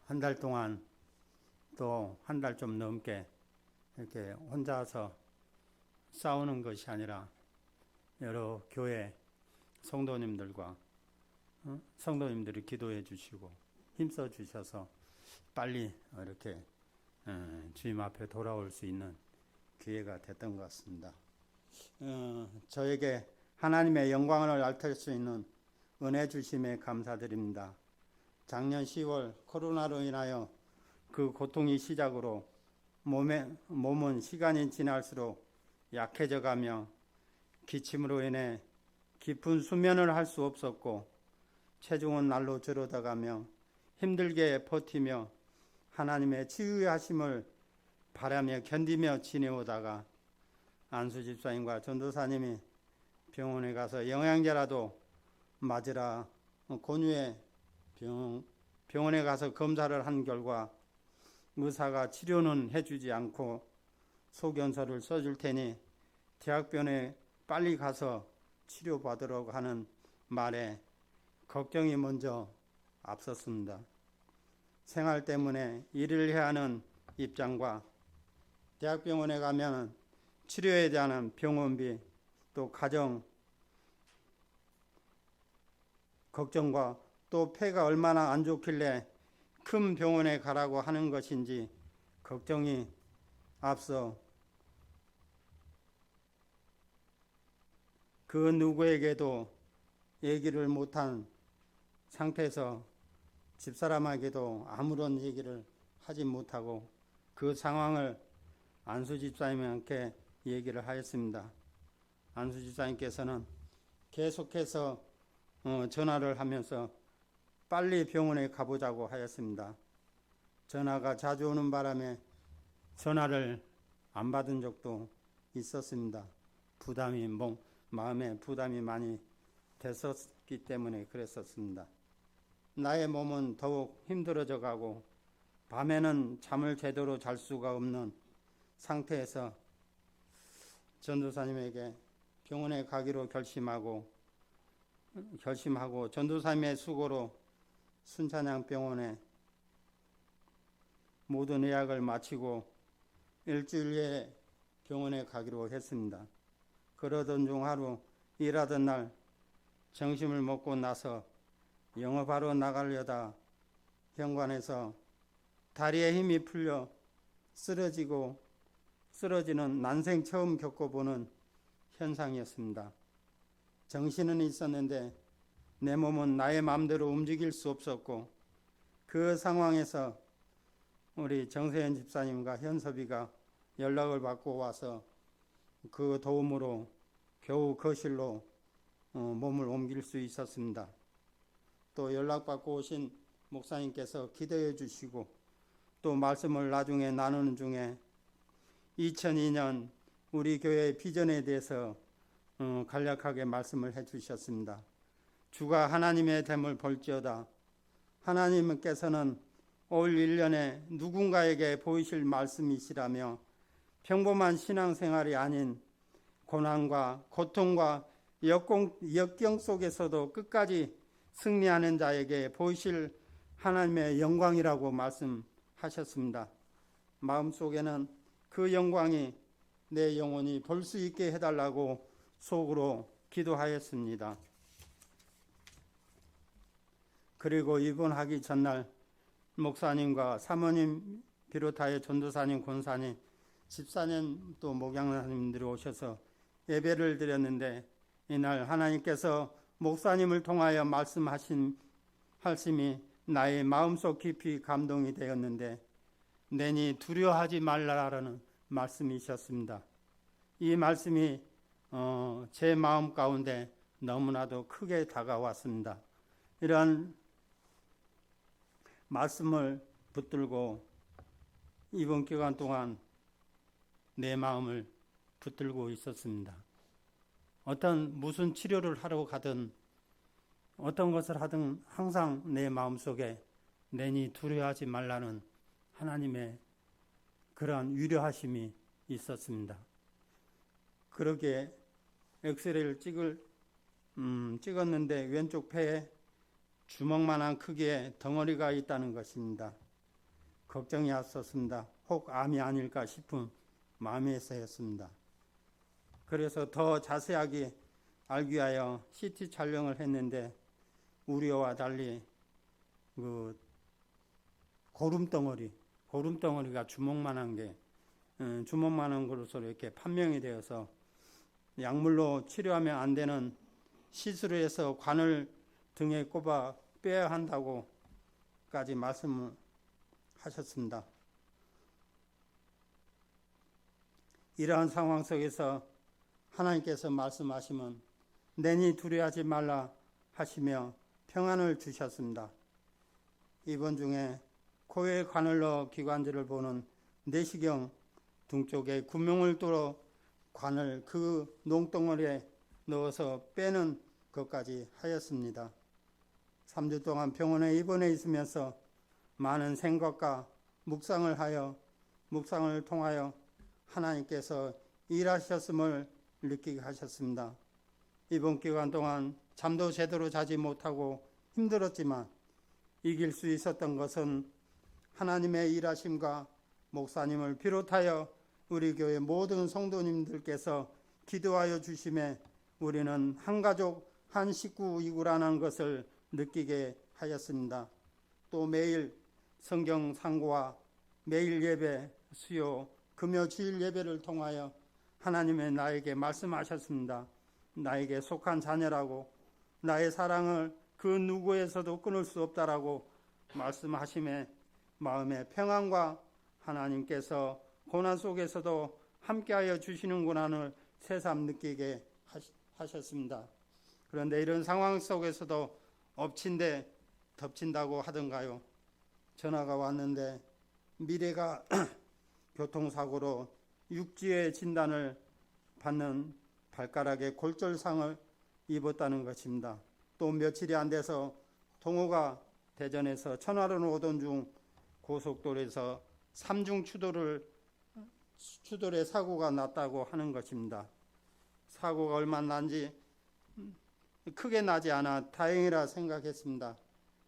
한 달 동안 또 한 달 좀 넘게 이렇게 혼자서 싸우는 것이 아니라 여러 교회 성도님들과 성도님들이 기도해 주시고 힘써 주셔서 빨리 이렇게 주님 앞에 돌아올 수 있는 기회가 됐던 것 같습니다. 저에게 하나님의 영광을 나타낼 수 있는 은혜 주심에 감사드립니다. 작년 10월 코로나로 인하여 그 고통이 시작으로 몸은 시간이 지날수록 약해져 가며 기침으로 인해 깊은 수면을 할 수 없었고 체중은 날로 줄어들어가며 힘들게 버티며 하나님의 치유하심을 바라며 견디며 지내오다가 안수 집사님과 전도사님이 병원에 가서 영양제라도 맞으라 권유해 병원에 가서 검사를 한 결과 의사가 치료는 해주지 않고 소견서를 써줄 테니 대학병원에 빨리 가서 치료받으라고 하는 말에 걱정이 먼저 앞섰습니다. 생활 때문에 일을 해야 하는 입장과 대학병원에 가면 치료에 대한 병원비 또 가정 걱정과 또 폐가 얼마나 안 좋길래 큰 병원에 가라고 하는 것인지 걱정이 앞서 그 누구에게도 얘기를 못한 상태에서 집사람에게도 아무런 얘기를 하지 못하고 그 상황을 안수 집사님께 얘기를 하였습니다. 안수 집사님께서는 계속해서 전화를 하면서 빨리 병원에 가보자고 하였습니다. 전화가 자주 오는 바람에 전화를 안 받은 적도 있었습니다. 마음에 부담이 많이 됐었기 때문에 그랬었습니다. 나의 몸은 더욱 힘들어져 가고 밤에는 잠을 제대로 잘 수가 없는 상태에서 전도사님에게 병원에 가기로 결심하고 전도사님의 수고로 순찬양병원에 모든 예약을 마치고 일주일 후에 병원에 가기로 했습니다. 그러던 중 하루 일하던 날 점심을 먹고 나서 영업하러 나가려다 현관에서 다리에 힘이 풀려 쓰러지는 난생 처음 겪어보는 현상이었습니다. 정신은 있었는데 내 몸은 나의 마음대로 움직일 수 없었고 그 상황에서 우리 정세현 집사님과 현섭이가 연락을 받고 와서 그 도움으로 겨우 거실로 몸을 옮길 수 있었습니다. 또 연락받고 오신 목사님께서 기도해 주시고 또 말씀을 나중에 나누는 중에 2002년 우리 교회의 비전에 대해서 간략하게 말씀을 해 주셨습니다. 주가 하나님의 됨을 볼지어다. 하나님께서는 올 1년에 누군가에게 보이실 말씀이시라며 평범한 신앙생활이 아닌 고난과 고통과 역경 속에서도 끝까지 승리하는 자에게 보이실 하나님의 영광이라고 말씀하셨습니다. 마음속에는 그 영광이 내 영혼이 볼 수 있게 해달라고 속으로 기도하였습니다. 그리고 입원하기 전날 목사님과 사모님 비롯하여 전도사님, 권사님, 집사님 또 목양사님들이 오셔서 예배를 드렸는데 이날 하나님께서 목사님을 통하여 말씀하신 말씀이 나의 마음속 깊이 감동이 되었는데 내니 두려워하지 말라라는 말씀이셨습니다. 이 말씀이 제 마음 가운데 너무나도 크게 다가왔습니다. 이러한 말씀을 붙들고 이번 기간 동안 내 마음을 붙들고 있었습니다. 무슨 치료를 하러 가든 어떤 것을 하든 항상 내 마음속에 내니 두려워하지 말라는 하나님의 그러한 위로하심이 있었습니다. 그러게 엑스레이를 찍었는데 왼쪽 폐에 주먹만한 크기의 덩어리가 있다는 것입니다. 걱정이 앞섰습니다. 혹 암이 아닐까 싶은 마음에서였습니다. 그래서 더 자세하게 알기 위하여 CT 촬영을 했는데 우려와 달리 그 고름덩어리가 주먹만한 것으로 이렇게 판명이 되어서 약물로 치료하면 안 되는 시술을 해서 관을 등에 꼽아 빼야 한다고까지 말씀을 하셨습니다. 이러한 상황 속에서 하나님께서 말씀하시면 내니 두려워하지 말라 하시며 평안을 주셨습니다. 이번 중에 코에 관을 넣어 기관지를 보는 내시경 등 쪽에 구멍을 뚫어 관을 그 농덩어리에 넣어서 빼는 것까지 하였습니다. 3주 동안 병원에 입원해 있으면서 많은 생각과 묵상을 통하여 하나님께서 일하셨음을 느끼게 하셨습니다. 이번 기간 동안 잠도 제대로 자지 못하고 힘들었지만 이길 수 있었던 것은 하나님의 일하심과 목사님을 비롯하여 우리 교회 모든 성도님들께서 기도하여 주심에 우리는 한 가족 한 식구이구라는 것을 느끼게 하였습니다. 또 매일 성경 상고와 매일 예배, 수요, 금요 주일 예배를 통하여 하나님의 나에게 말씀하셨습니다. 나에게 속한 자녀라고 나의 사랑을 그 누구에서도 끊을 수 없다라고 말씀하심에 마음의 평안과 하나님께서 고난 속에서도 함께하여 주시는구나를 새삼 느끼게 하셨습니다. 그런데 이런 상황 속에서도 엎친데 덮친다고 하던가요? 전화가 왔는데 미래가 교통사고로 육지의 진단을 받는 발가락에 골절상을 입었다는 것입니다. 또 며칠이 안 돼서 동호가 대전에서 천화로 오던 중 고속도로에서 삼중 추돌의 사고가 났다고 하는 것입니다. 사고가 얼마 난지 크게 나지 않아 다행이라 생각했습니다.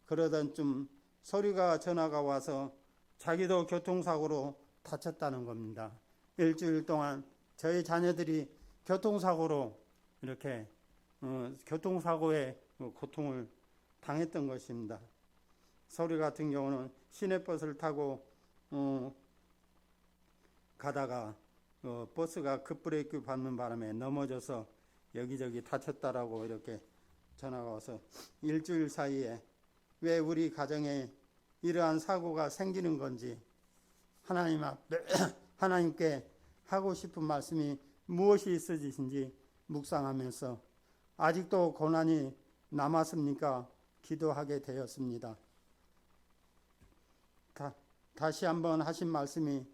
그러던 좀 전화가 와서 자기도 교통사고로 다쳤다는 겁니다. 일주일 동안 저희 자녀들이 교통사고로 이렇게 교통사고에 고통을 당했던 것입니다. 서류 같은 경우는 시내버스를 타고 가다가 버스가 급브레이크 밟는 바람에 넘어져서 여기저기 다쳤다라고 이렇게 전화가 와서 일주일 사이에 왜 우리 가정에 이러한 사고가 생기는 건지 하나님 앞에 하나님께 하고 싶은 말씀이 무엇이 있으신지 묵상하면서 아직도 고난이 남았습니까? 기도하게 되었습니다. 다시 한번 하신 말씀이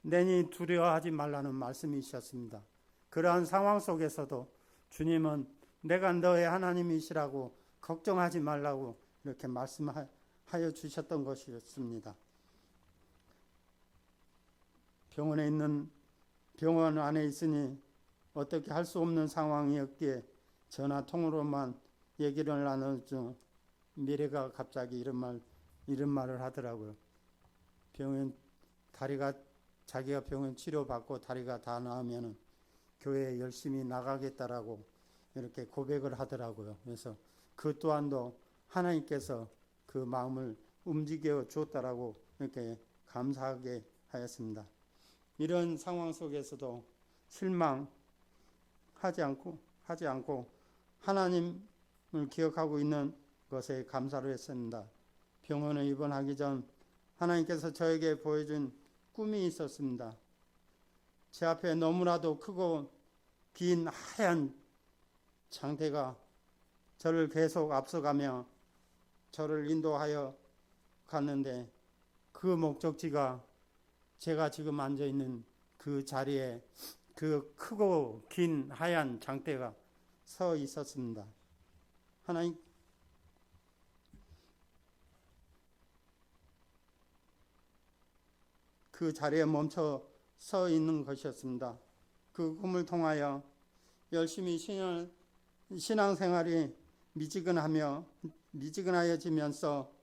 내니 두려워하지 말라는 말씀이셨습니다. 그러한 상황 속에서도 주님은 내가 너의 하나님이시라고 걱정하지 말라고 이렇게 말씀하여 주셨던 것이었습니다. 병원 안에 있으니 어떻게 할 수 없는 상황이었기에 전화 통으로만 얘기를 나누는 중 미래가 갑자기 이런 말을 하더라고요. 자기가 병원 치료받고 다리가 다 나으면 교회에 열심히 나가겠다라고 이렇게 고백을 하더라고요. 그래서 그 또한도 하나님께서 그 마음을 움직여 주었다라고 이렇게 감사하게 하였습니다. 이런 상황 속에서도 실망하지 않고 하나님을 기억하고 있는 것에 감사를 했습니다. 병원에 입원하기 전 하나님께서 저에게 보여준 꿈이 있었습니다. 제 앞에 너무나도 크고 긴 하얀 장대가 저를 계속 앞서가며 저를 인도하여 갔는데 그 목적지가 제가 지금 앉아있는 그 자리에 그 크고 긴 하얀 장대가 서 있었습니다. 하나님 그 자리에 멈춰 서 있는 것이었습니다. 그 꿈을 통하여 열심히 신앙생활이 미지근하여지면서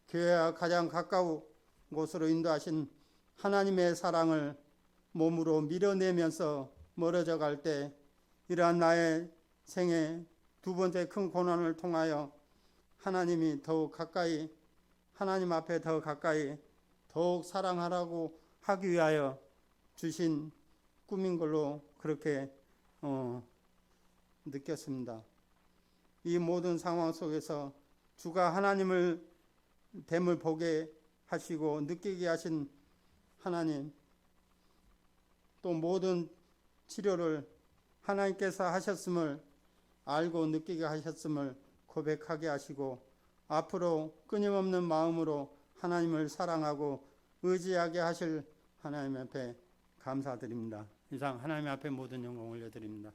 교회와 가장 곳으로 인도하신 하나님의 사랑을 몸으로 밀어내면서 멀어져 갈 때 이러한 나의 생애 두 번째 큰 고난을 통하여 하나님이 더욱 가까이 하나님 앞에 더 가까이 더욱 사랑하라고 하기 위하여 주신 꿈인 걸로 그렇게 느꼈습니다. 이 모든 상황 속에서 주가 하나님을 됨을 보게 하시고 느끼게 하신 하나님, 또 모든 치료를 하나님께서 하셨음을 알고 느끼게 하셨음을 고백하게 하시고 앞으로 끊임없는 마음으로 하나님을 사랑하고 의지하게 하실 하나님 앞에 감사드립니다. 이상 하나님 앞에 모든 영광 올려드립니다.